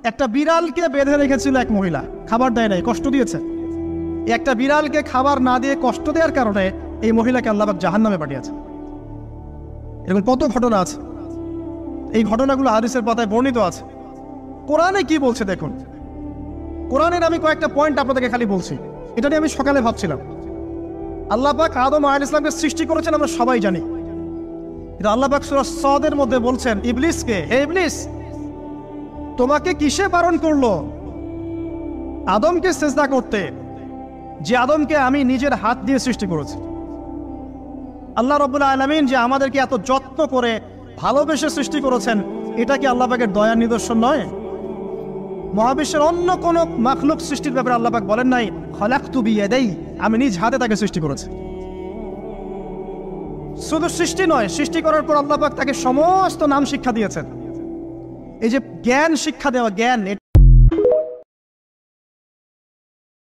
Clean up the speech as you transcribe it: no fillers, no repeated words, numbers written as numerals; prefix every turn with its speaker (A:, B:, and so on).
A: একটা বিড়ালকে বেঁধে রেখেছিল এক মহিলা, খাবার দেয় নাই, কষ্ট দিয়েছে। একটা বিড়ালকে খাবার না দিয়ে কষ্ট দেওয়ার কারণে এই মহিলাকে আল্লাহ পাক জাহান্নামে পাঠিয়েছে। এরকম কত ঘটনা আছে, এই ঘটনাগুলো হাদিসের পাতায় বর্ণিত আছে। কোরআনে কি বলছে দেখুন। কোরআনের আমি কয়েকটা পয়েন্ট আপনাদেরকে খালি বলছি, এটা নিয়ে আমি সকালে ভাবছিলাম। আল্লাহ পাক আদম আলাইহিস সালামকে সৃষ্টি করেছেন আমরা সবাই জানি, কিন্তু আল্লাহ পাক সূরা সাদের মধ্যে বলছেন ইবলিসকে, হে ইবলিস, তোমাকে কিসে বারণ করলো আদমকে সিজদা করতে, যে আদমকে আমি নিজের হাত দিয়ে সৃষ্টি করেছি। আল্লাহ রাব্বুল আলামিন যে আমাদেরকে এত যত্ন করে ভালোবেসে সৃষ্টি করেছেন, এটা কি আল্লাহ পাকের দয়ার নিদর্শন নয়? মহাবিশ্বের অন্য কোন মাখলুক সৃষ্টির ব্যাপারে আল্লাহ পাক বলেন নাই খলাকতু বিয়াদাই, আমি নিজ হাতে তাকে সৃষ্টি করেছি। শুধু সৃষ্টি নয়, সৃষ্টি করার পর আল্লাহ পাক তাকে সমস্ত নাম শিক্ষা দিয়েছেন। এই যে জ্ঞান শিক্ষা দেওয়া, জ্ঞান